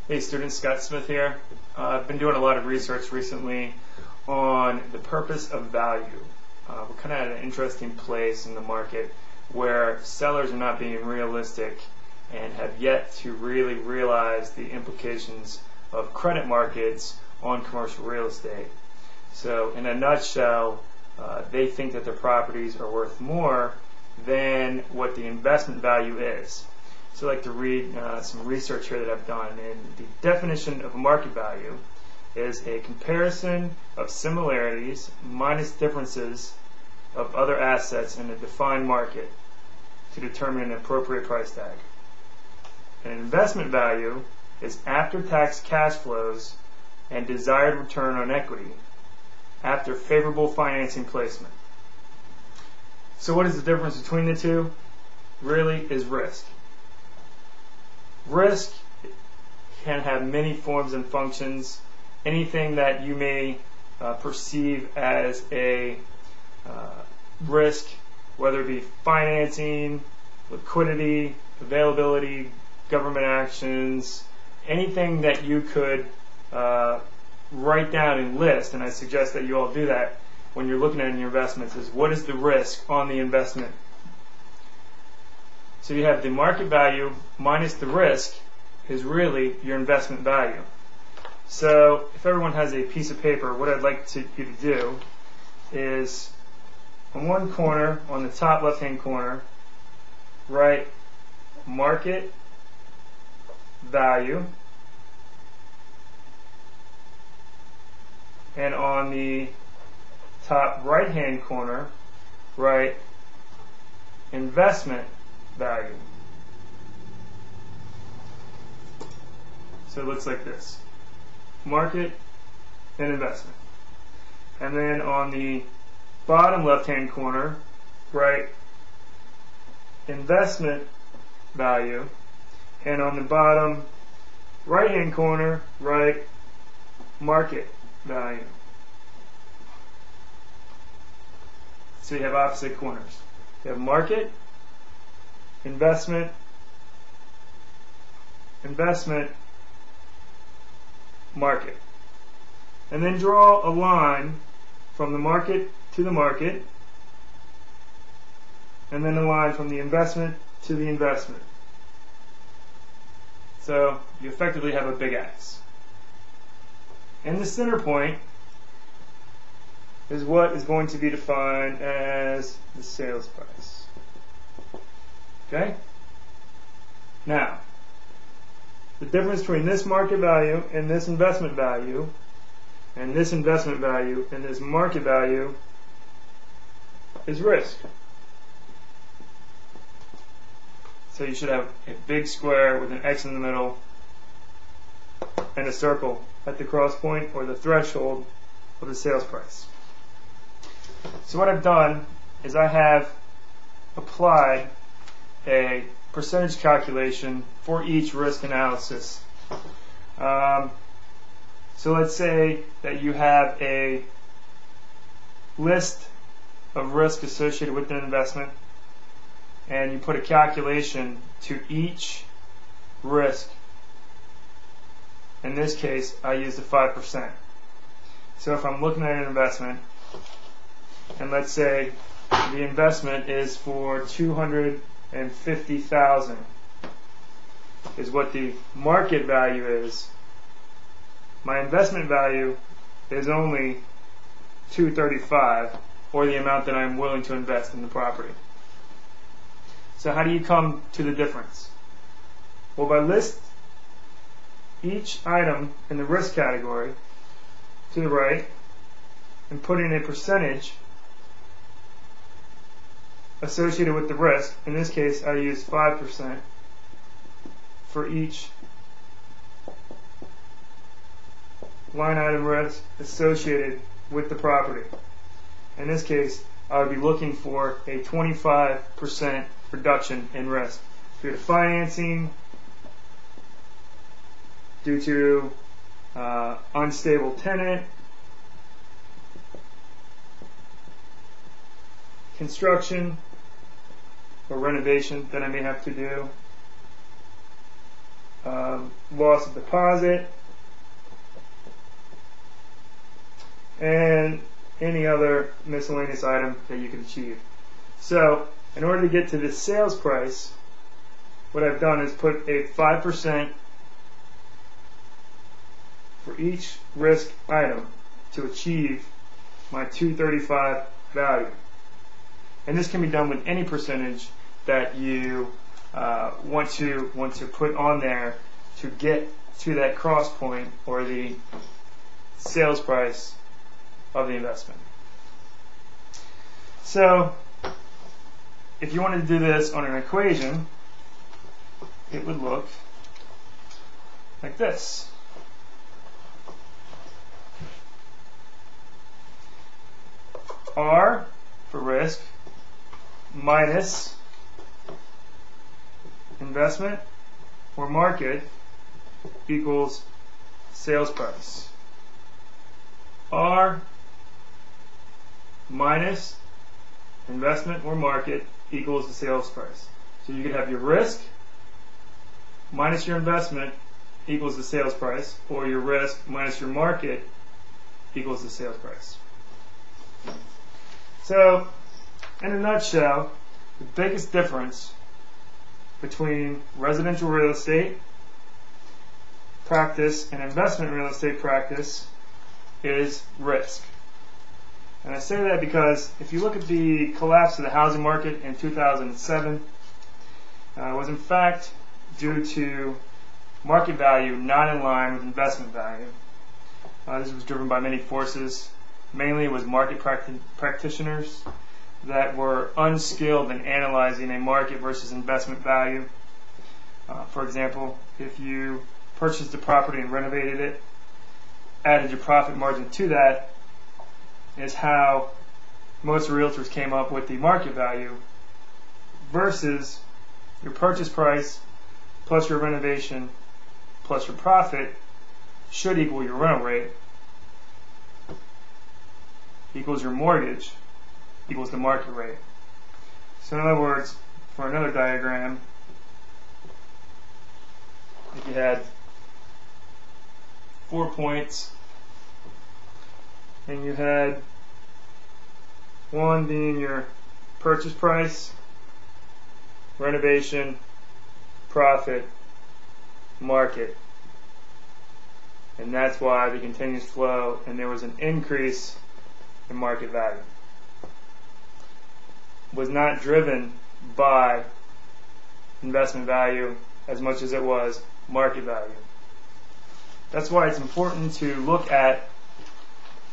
Hey students, Scott Smith here. I've been doing a lot of research recently on the purpose of value. We're kind of at an interesting place in the market where sellers are not being realistic and have yet to really realize the implications of credit markets on commercial real estate. So in a nutshell, they think that their properties are worth more than what the investment value is. So I'd like to read some research here that I've done. And the definition of a market value is a comparison of similarities minus differences of other assets in a defined market to determine an appropriate price tag. An investment value is after-tax cash flows and desired return on equity after favorable financing placement. So what is the difference between the two? Really is risk. Risk can have many forms and functions. Anything that you may perceive as a risk, whether it be financing, liquidity, availability, government actions, anything that you could write down and list, and I suggest that you all do that when you're looking at your investments, is what is the risk on the investment. So you have the market value minus the risk is really your investment value. So if everyone has a piece of paper, what I'd like you to do is on one corner, on the top left hand corner, write market value, and on the top right hand corner write investment value. So it looks like this: market and investment. And then on the bottom left hand corner write investment value, and on the bottom right hand corner write market value. So you have opposite corners. You have market, investment, market. And then draw a line from the market to the market, and then a line from the investment to the investment. So you effectively have a big X. And the center point is what is going to be defined as the sales price. Okay? Now, the difference between this market value and this investment value, and this investment value and this market value, is risk. So you should have a big square with an X in the middle and a circle at the cross point or the threshold of the sales price. So what I've done is I have applied a percentage calculation for each risk analysis. So let's say that you have a list of risk associated with an investment, and you put a calculation to each risk. In this case, I use the 5%. So if I'm looking at an investment, and let's say the investment is for $250,000 is what the market value is. My investment value is only $235, or the amount that I'm willing to invest in the property. So how do you come to the difference? Well, by list each item in the risk category to the right and put in a percentage associated with the risk. In this case, I use 5% for each line item risk associated with the property. In this case, I would be looking for a 25% reduction in risk due to financing, due to unstable tenant, construction or renovation that I may have to do, loss of deposit, and any other miscellaneous item that you can achieve. So in order to get to the sales price, what I've done is put a 5% for each risk item to achieve my 235 value. And this can be done with any percentage that you want to put on there to get to that cross point or the sales price of the investment. So if you wanted to do this on an equation, it would look like this. R for risk minus investment or market equals sales price. R minus investment or market equals the sales price. So you could have your risk minus your investment equals the sales price, or your risk minus your market equals the sales price. So, in a nutshell, the biggest difference between residential real estate practice and investment real estate practice is risk. And I say that because if you look at the collapse of the housing market in 2007, it was in fact due to market value not in line with investment value. This was driven by many forces. Mainly it was market practitioners that were unskilled in analyzing a market versus investment value. For example, if you purchased a property and renovated it, added your profit margin to that, is how most realtors came up with the market value versus your purchase price plus your renovation plus your profit should equal your rental rate equals your mortgage equals the market rate. So in other words, for another diagram, if you had 4 points and you had one being your purchase price, renovation, profit, market, and that's why the continuous flow and there was an increase in market value was not driven by investment value as much as it was market value. That's why it's important to look at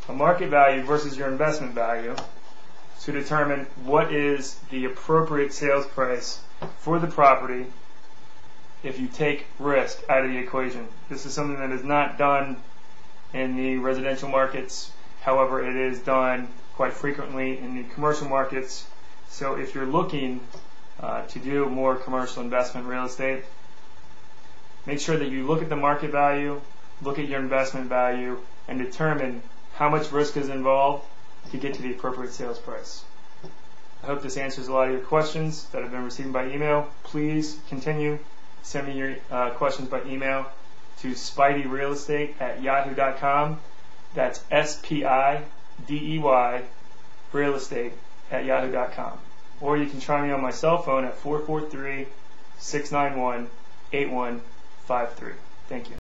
a market value versus your investment value to determine what is the appropriate sales price for the property if you take risk out of the equation. This is something that is not done in the residential markets. However, it is done quite frequently in the commercial markets. So if you're looking to do more commercial investment real estate, make sure that you look at the market value, look at your investment value, and determine how much risk is involved to get to the appropriate sales price. I hope this answers a lot of your questions that have been received by email. Please continue. Send me your questions by email to spideyrealestate@yahoo.com. That's SPIDEY realestate@yahoo.com. Or you can try me on my cell phone at 443-691-8153. Thank you.